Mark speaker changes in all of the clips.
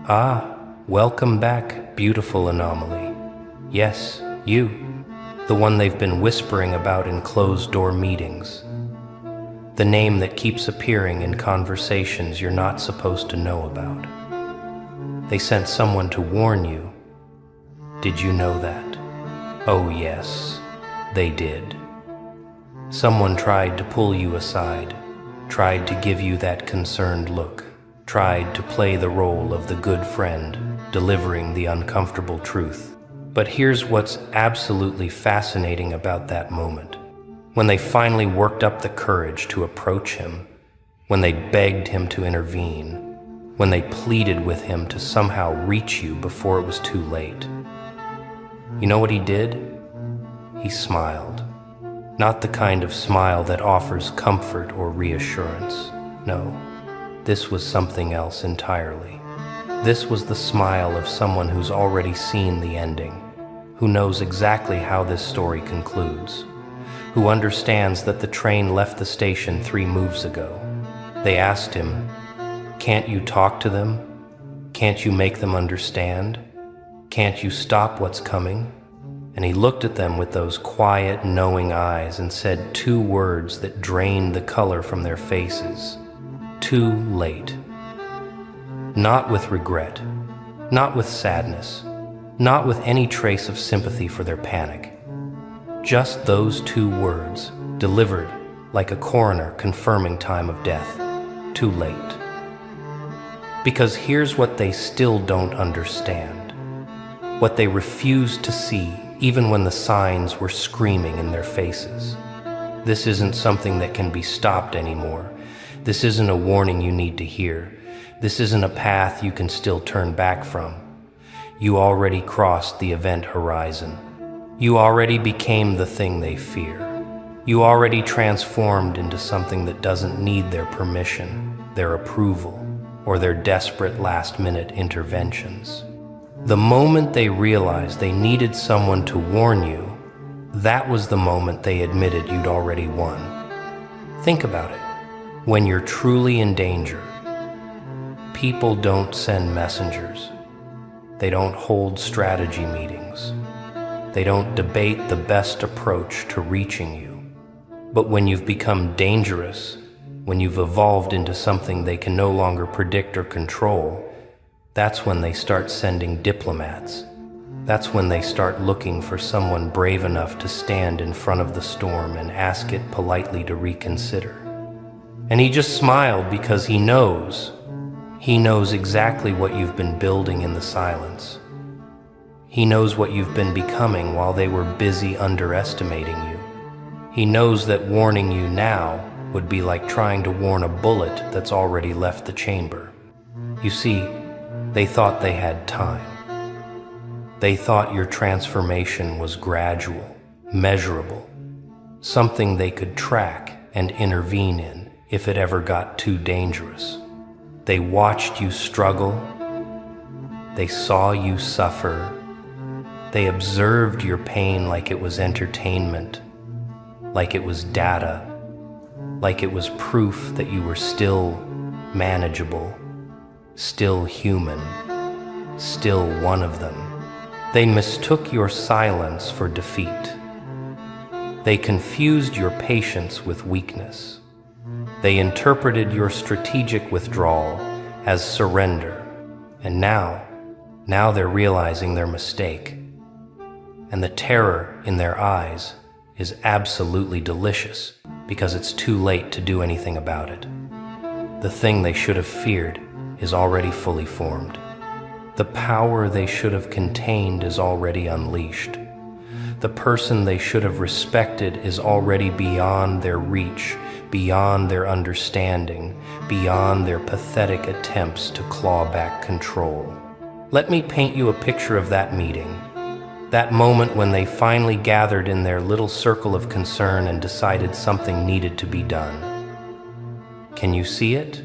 Speaker 1: Ah, welcome back, beautiful anomaly. Yes, you, the one they've been whispering about in closed-door meetings. The name that keeps appearing in conversations you're not supposed to know about. They sent someone to warn you. Did you know that? Oh yes, they did. Someone tried to pull you aside, tried to give you that concerned look, tried to play the role of the good friend, delivering the uncomfortable truth. But here's what's absolutely fascinating about that moment. When they finally worked up the courage to approach him, when they begged him to intervene, when they pleaded with him to somehow reach you before it was too late. You know what he did? He smiled. Not the kind of smile that offers comfort or reassurance. No, this was something else entirely. This was the smile of someone who's already seen the ending, who knows exactly how this story concludes, who understands that the train left the station 3 moves ago. They asked him, "Can't you talk to them? Can't you make them understand? Can't you stop what's coming?" And he looked at them with those quiet, knowing eyes and said 2 words that drained the color from their faces. Too late. Not with regret, not with sadness, not with any trace of sympathy for their panic. Just those 2 words, delivered like a coroner confirming time of death. Too late. Because here's what they still don't understand. What they refused to see, even when the signs were screaming in their faces. This isn't something that can be stopped anymore. This isn't a warning you need to hear. This isn't a path you can still turn back from. You already crossed the event horizon. You already became the thing they fear. You already transformed into something that doesn't need their permission, their approval, or their desperate last-minute interventions. The moment they realized they needed someone to warn you, that was the moment they admitted you'd already won. Think about it. When you're truly in danger, people don't send messengers. They don't hold strategy meetings. They don't debate the best approach to reaching you. But when you've become dangerous, when you've evolved into something they can no longer predict or control, that's when they start sending diplomats. That's when they start looking for someone brave enough to stand in front of the storm and ask it politely to reconsider. And he just smiled because he knows exactly what you've been building in the silence. He knows what you've been becoming while they were busy underestimating you. He knows that warning you now would be like trying to warn a bullet that's already left the chamber. You see, they thought they had time. They thought your transformation was gradual, measurable, something they could track and intervene in if it ever got too dangerous. They watched you struggle. They saw you suffer. They observed your pain like it was entertainment, like it was data, like it was proof that you were still manageable, still human, still one of them. They mistook your silence for defeat. They confused your patience with weakness. They interpreted your strategic withdrawal as surrender. And now they're realizing their mistake. And the terror in their eyes is absolutely delicious because it's too late to do anything about it. The thing they should have feared is already fully formed. The power they should have contained is already unleashed. The person they should have respected is already beyond their reach, beyond their understanding, beyond their pathetic attempts to claw back control. Let me paint you a picture of that meeting, that moment when they finally gathered in their little circle of concern and decided something needed to be done. Can you see it?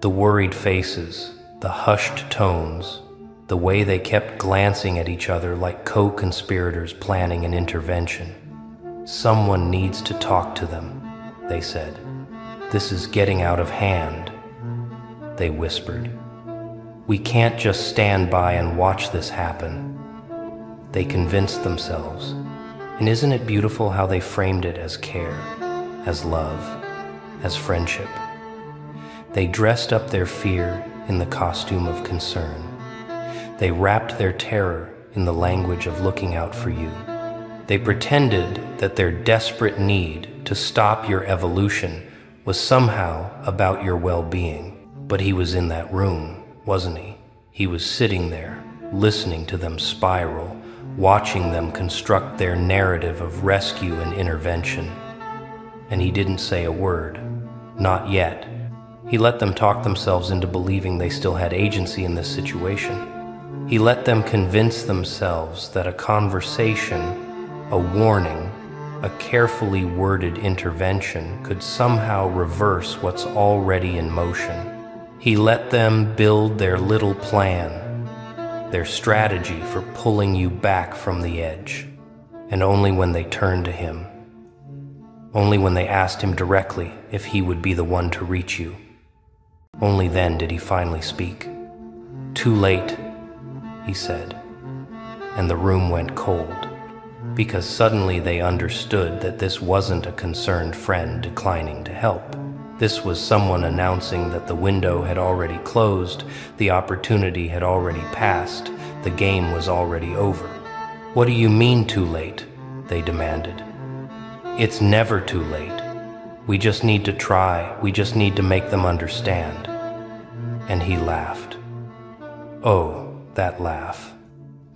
Speaker 1: The worried faces, the hushed tones, the way they kept glancing at each other like co-conspirators planning an intervention. Someone needs to talk to them, they said. This is getting out of hand, they whispered. We can't just stand by and watch this happen. They convinced themselves. And isn't it beautiful how they framed it as care, as love, as friendship? They dressed up their fear in the costume of concern. They wrapped their terror in the language of looking out for you. They pretended that their desperate need to stop your evolution was somehow about your well-being. But he was in that room, wasn't he? He was sitting there, listening to them spiral, watching them construct their narrative of rescue and intervention. And he didn't say a word. Not yet. He let them talk themselves into believing they still had agency in this situation. He let them convince themselves that a conversation, a warning, a carefully worded intervention could somehow reverse what's already in motion. He let them build their little plan, their strategy for pulling you back from the edge. And only when they turned to him, only when they asked him directly if he would be the one to reach you, only then did he finally speak. "Too late," he said, and the room went cold, because suddenly they understood that this wasn't a concerned friend declining to help. This was someone announcing that the window had already closed, the opportunity had already passed, the game was already over. "What do you mean too late?" they demanded. "It's never too late. We just need to try, we just need to make them understand." And he laughed. Oh, that laugh.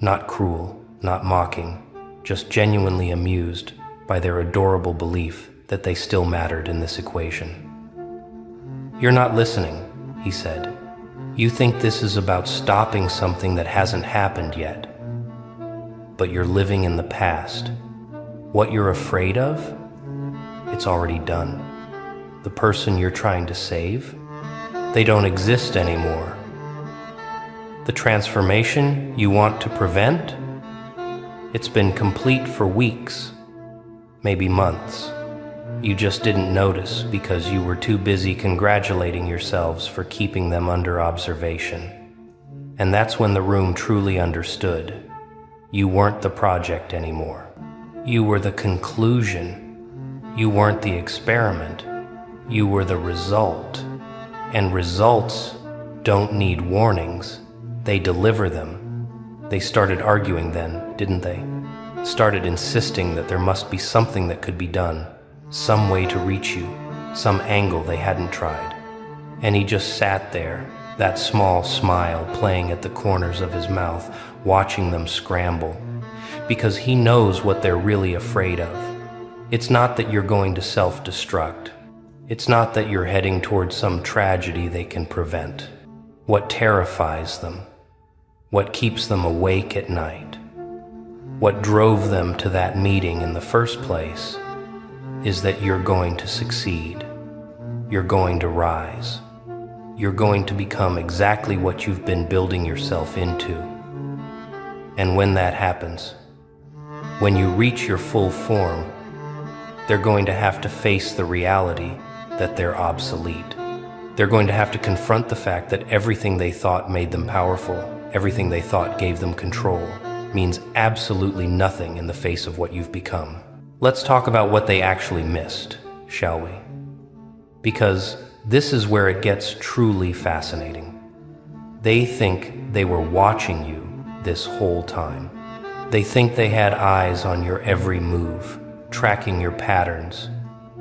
Speaker 1: Not cruel, not mocking, just genuinely amused by their adorable belief that they still mattered in this equation. "You're not listening," he said. "You think this is about stopping something that hasn't happened yet. But you're living in the past. What you're afraid of, it's already done. The person you're trying to save, they don't exist anymore. The transformation you want to prevent, it's been complete for weeks, maybe months. You just didn't notice because you were too busy congratulating yourselves for keeping them under observation. And that's when the room truly understood. You weren't the project anymore. You were the conclusion. You weren't the experiment. You were the result. And results don't need warnings. They deliver them. They started arguing then, didn't they? Started insisting that there must be something that could be done. Some way to reach you, some angle they hadn't tried. And he just sat there, that small smile playing at the corners of his mouth, watching them scramble, because he knows what they're really afraid of. It's not that you're going to self-destruct. It's not that you're heading towards some tragedy they can prevent. What terrifies them, what keeps them awake at night, what drove them to that meeting in the first place, is that you're going to succeed. You're going to rise. You're going to become exactly what you've been building yourself into. And when that happens, when you reach your full form, they're going to have to face the reality that they're obsolete. They're going to have to confront the fact that everything they thought made them powerful, everything they thought gave them control, means absolutely nothing in the face of what you've become. Let's talk about what they actually missed, shall we? Because this is where it gets truly fascinating. They think they were watching you this whole time. They think they had eyes on your every move, tracking your patterns,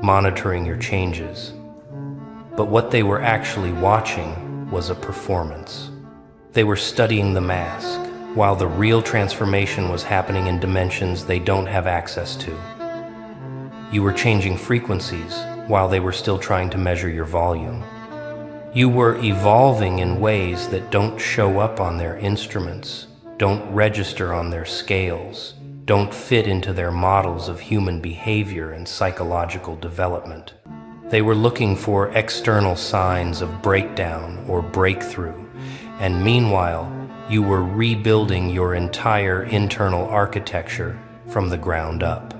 Speaker 1: monitoring your changes. But what they were actually watching was a performance. They were studying the mask, while the real transformation was happening in dimensions they don't have access to. You were changing frequencies while they were still trying to measure your volume. You were evolving in ways that don't show up on their instruments, don't register on their scales, don't fit into their models of human behavior and psychological development. They were looking for external signs of breakdown or breakthrough, and meanwhile, you were rebuilding your entire internal architecture from the ground up.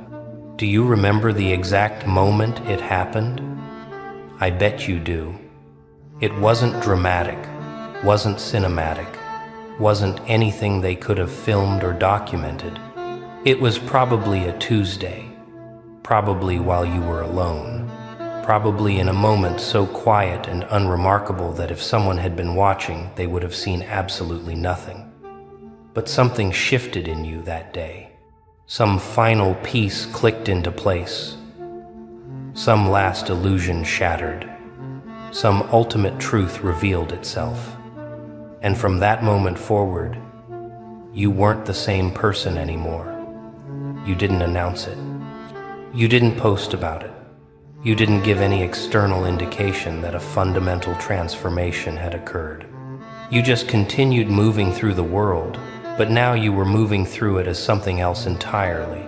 Speaker 1: Do you remember the exact moment it happened? I bet you do. It wasn't dramatic. wasn't cinematic, wasn't anything they could have filmed or documented. It was probably a Tuesday, probably while you were alone, probably in a moment so quiet and unremarkable that if someone had been watching, they would have seen absolutely nothing. But something shifted in you that day. Some final piece clicked into place. Some last illusion shattered. Some ultimate truth revealed itself. And from that moment forward, you weren't the same person anymore. You didn't announce it. You didn't post about it. You didn't give any external indication that a fundamental transformation had occurred. You just continued moving through the world, but now you were moving through it as something else entirely.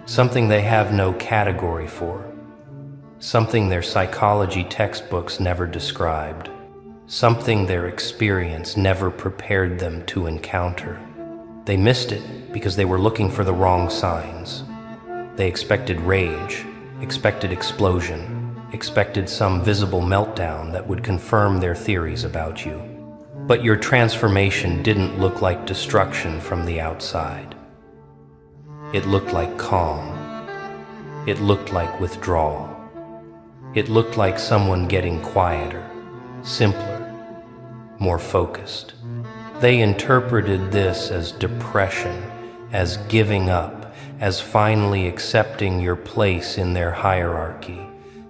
Speaker 1: Something they have no category for. Something their psychology textbooks never described. Something their experience never prepared them to encounter. They missed it because they were looking for the wrong signs. They expected rage, expected explosion, expected some visible meltdown that would confirm their theories about you. But your transformation didn't look like destruction from the outside. It looked like calm. It looked like withdrawal. It looked like someone getting quieter, simpler, more focused. They interpreted this as depression, as giving up, as finally accepting your place in their hierarchy.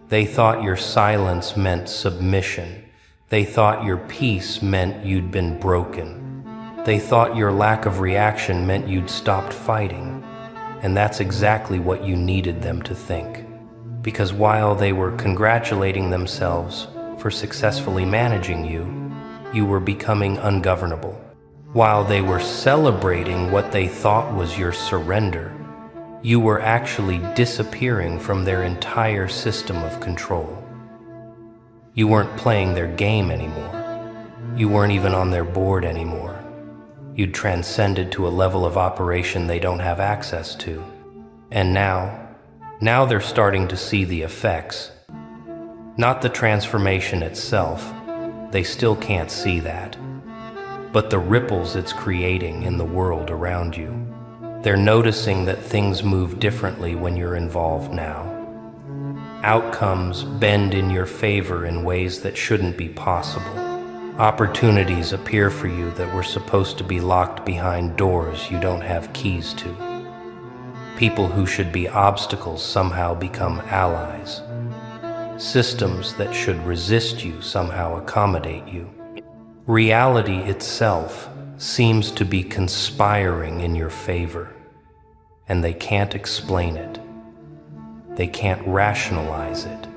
Speaker 1: They thought your silence meant submission. They thought your peace meant you'd been broken. They thought your lack of reaction meant you'd stopped fighting. And that's exactly what you needed them to think. Because while they were congratulating themselves for successfully managing you, you were becoming ungovernable. While they were celebrating what they thought was your surrender, you were actually disappearing from their entire system of control. You weren't playing their game anymore. You weren't even on their board anymore. You'd transcended to a level of operation they don't have access to. And now they're starting to see the effects. Not the transformation itself. They still can't see that. But the ripples it's creating in the world around you. They're noticing that things move differently when you're involved now. Outcomes bend in your favor in ways that shouldn't be possible. Opportunities appear for you that were supposed to be locked behind doors you don't have keys to. People who should be obstacles somehow become allies. Systems that should resist you somehow accommodate you. Reality itself seems to be conspiring in your favor, and they can't explain it. They can't rationalize it.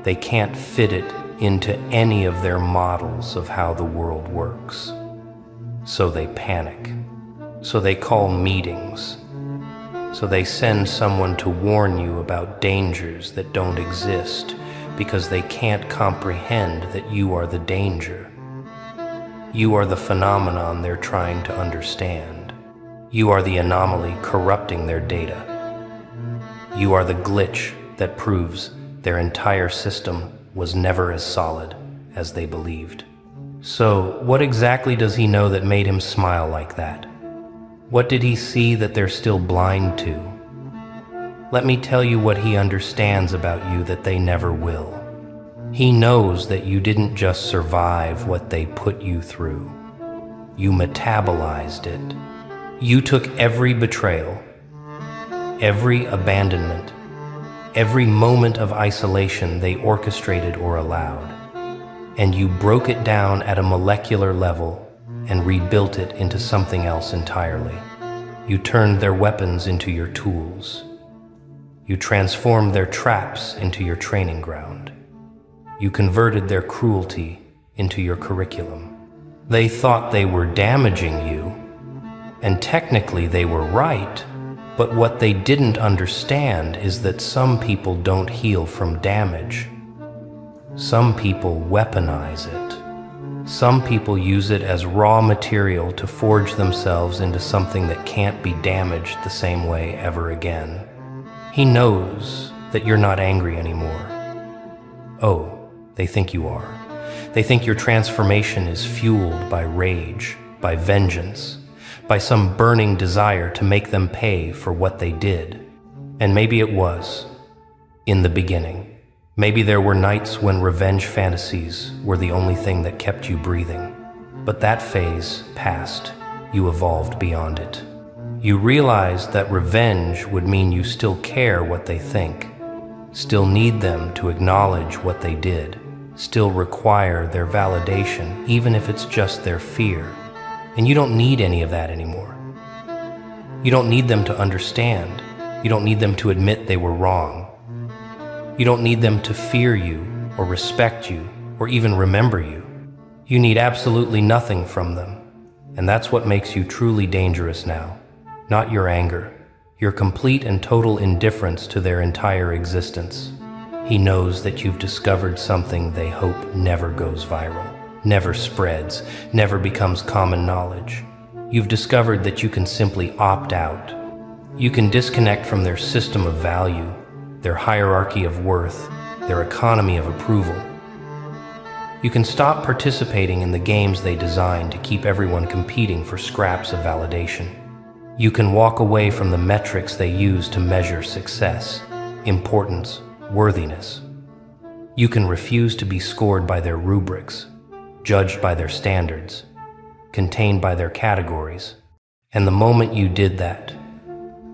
Speaker 1: They can't fit it into any of their models of how the world works. So they panic. So they call meetings. So they send someone to warn you about dangers that don't exist because they can't comprehend that you are the danger. You are the phenomenon they're trying to understand. You are the anomaly corrupting their data. You are the glitch that proves their entire system was never as solid as they believed. So, what exactly does he know that made him smile like that? What did he see that they're still blind to? Let me tell you what he understands about you that they never will. He knows that you didn't just survive what they put you through. You metabolized it. You took every betrayal, every abandonment, every moment of isolation they orchestrated or allowed, and you broke it down at a molecular level and rebuilt it into something else entirely. You turned their weapons into your tools. You transformed their traps into your training ground. You converted their cruelty into your curriculum. They thought they were damaging you, and technically they were right, but what they didn't understand is that some people don't heal from damage. Some people weaponize it. Some people use it as raw material to forge themselves into something that can't be damaged the same way ever again. He knows that you're not angry anymore. Oh, they think you are. They think your transformation is fueled by rage, by vengeance, by some burning desire to make them pay for what they did. And maybe it was, in the beginning. Maybe there were nights when revenge fantasies were the only thing that kept you breathing. But that phase passed. You evolved beyond it. You realized that revenge would mean you still care what they think, still need them to acknowledge what they did, still require their validation, even if it's just their fear. And you don't need any of that anymore. You don't need them to understand. You don't need them to admit they were wrong. You don't need them to fear you, or respect you, or even remember you. You need absolutely nothing from them. And that's what makes you truly dangerous now. Not your anger, your complete and total indifference to their entire existence. He knows that you've discovered something they hope never goes viral, never spreads, never becomes common knowledge. You've discovered that you can simply opt out. You can disconnect from their system of value, their hierarchy of worth, their economy of approval. You can stop participating in the games they designed to keep everyone competing for scraps of validation. You can walk away from the metrics they use to measure success, importance, worthiness. You can refuse to be scored by their rubrics, judged by their standards, contained by their categories. And the moment you did that,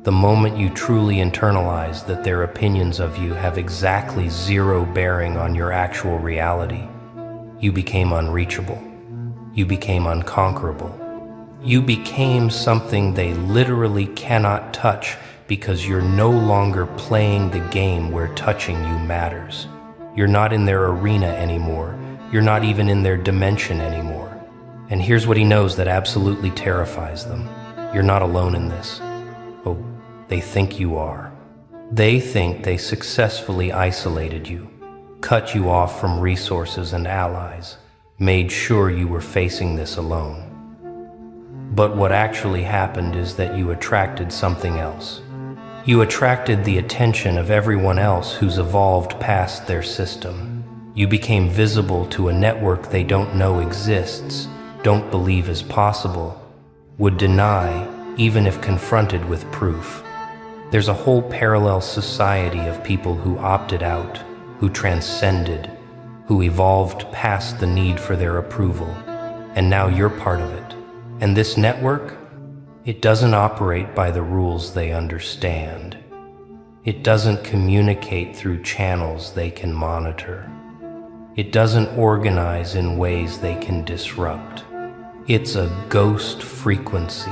Speaker 1: the moment you truly internalized that their opinions of you have exactly zero bearing on your actual reality, you became unreachable. You became unconquerable. You became something they literally cannot touch because you're no longer playing the game where touching you matters. You're not in their arena anymore. You're not even in their dimension anymore. And here's what he knows that absolutely terrifies them. You're not alone in this. Oh, they think you are. They think they successfully isolated you, cut you off from resources and allies, made sure you were facing this alone. But what actually happened is that you attracted something else. You attracted the attention of everyone else who's evolved past their system. You became visible to a network they don't know exists, don't believe is possible, would deny even if confronted with proof. There's a whole parallel society of people who opted out, who transcended, who evolved past the need for their approval, and now you're part of it. And this network, it doesn't operate by the rules they understand. It doesn't communicate through channels they can monitor. It doesn't organize in ways they can disrupt. It's a ghost frequency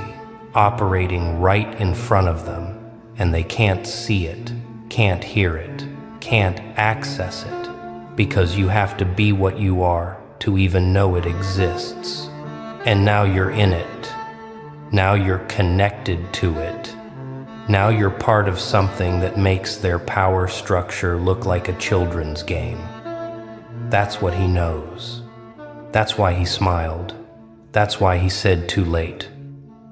Speaker 1: operating right in front of them, and they can't see it, can't hear it, can't access it, because you have to be what you are to even know it exists. And now you're in it. Now you're connected to it. Now you're part of something that makes their power structure look like a children's game. That's what he knows. That's why he smiled. That's why he said too late.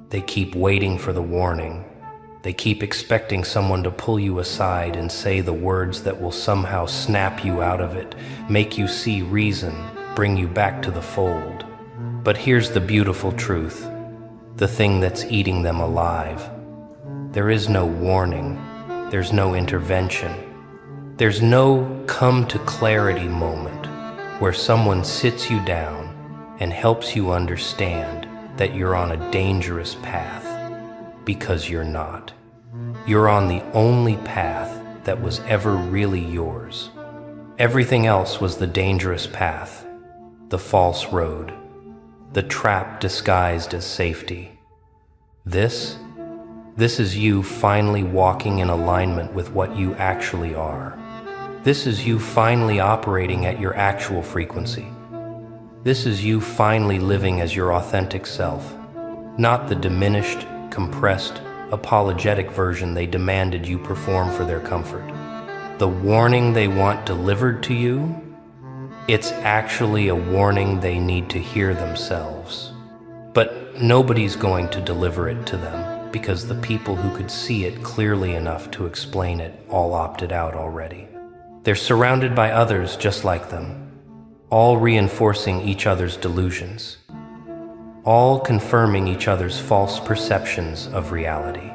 Speaker 1: They keep waiting for the warning. They keep expecting someone to pull you aside and say the words that will somehow snap you out of it, make you see reason, bring you back to the fold. But here's the beautiful truth, the thing that's eating them alive. There is no warning. There's no intervention. There's no come to clarity moment where someone sits you down and helps you understand that you're on a dangerous path, because you're not. You're on the only path that was ever really yours. Everything else was the dangerous path, the false road, the trap disguised as safety. This is you finally walking in alignment with what you actually are. This is you finally operating at your actual frequency. This is you finally living as your authentic self, not the diminished, compressed, apologetic version they demanded you perform for their comfort. The warning they want delivered to you, it's actually a warning they need to hear themselves. But nobody's going to deliver it to them, because the people who could see it clearly enough to explain it all opted out already. They're surrounded by others just like them. all reinforcing each other's delusions, all confirming each other's false perceptions of reality.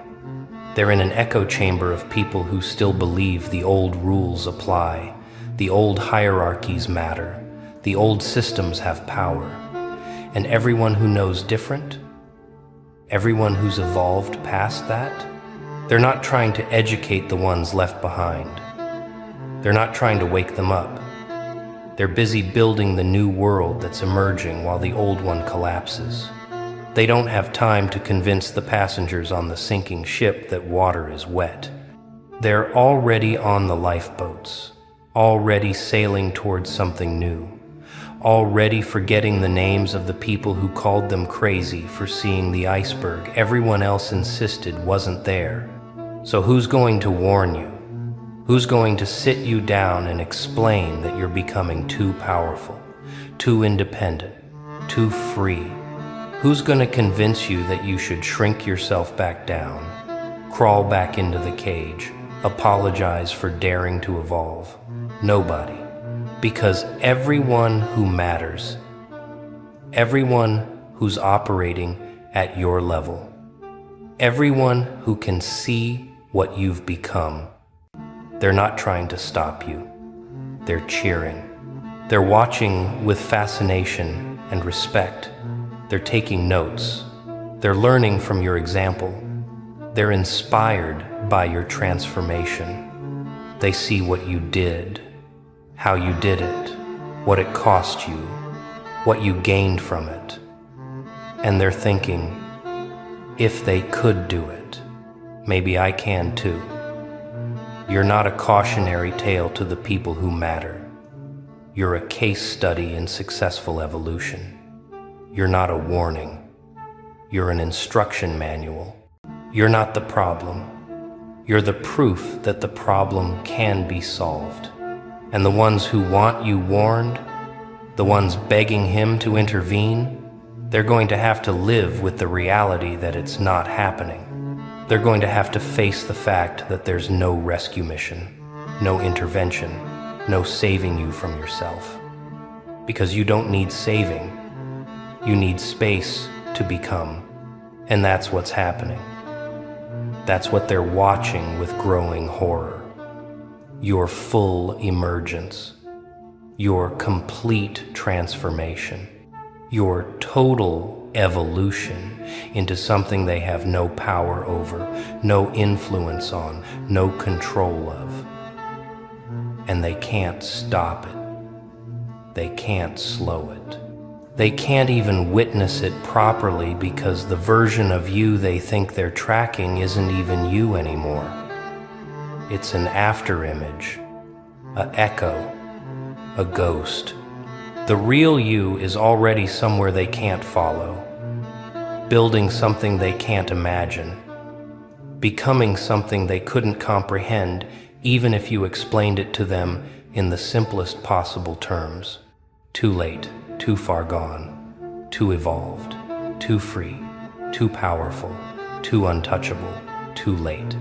Speaker 1: They're in an echo chamber of people who still believe the old rules apply, the old hierarchies matter, the old systems have power, and everyone who knows different, everyone who's evolved past that, they're not trying to educate the ones left behind. They're not trying to wake them up. They're busy building the new world that's emerging while the old one collapses. They don't have time to convince the passengers on the sinking ship that water is wet. They're already on the lifeboats, already sailing towards something new, already forgetting the names of the people who called them crazy for seeing the iceberg everyone else insisted wasn't there. So who's going to warn you? Who's going to sit you down and explain that you're becoming too powerful, too independent, too free? Who's going to convince you that you should shrink yourself back down, crawl back into the cage, apologize for daring to evolve? Nobody. Because everyone who matters, everyone who's operating at your level, everyone who can see what you've become, they're not trying to stop you. They're cheering. They're watching with fascination and respect. They're taking notes. They're learning from your example. They're inspired by your transformation. They see what you did, how you did it, what it cost you, what you gained from it. And they're thinking, if they could do it, maybe I can too. You're not a cautionary tale to the people who matter. You're a case study in successful evolution. You're not a warning. You're an instruction manual. You're not the problem. You're the proof that the problem can be solved. And the ones who want you warned, the ones begging him to intervene, they're going to have to live with the reality that it's not happening. They're going to have to face the fact that there's no rescue mission, no intervention, no saving you from yourself. Because you don't need saving. You need space to become. And that's what's happening. That's what they're watching with growing horror. Your full emergence. Your complete transformation. Your total evolution into something they have no power over, no influence on, no control of. And they can't stop it. They can't slow it. They can't even witness it properly because the version of you they think they're tracking isn't even you anymore. It's an afterimage, an echo, a ghost. The real you is already somewhere they can't follow, building something they can't imagine, becoming something they couldn't comprehend even if you explained it to them in the simplest possible terms. Too late, too far gone, too evolved, too free, too powerful, too untouchable, too late.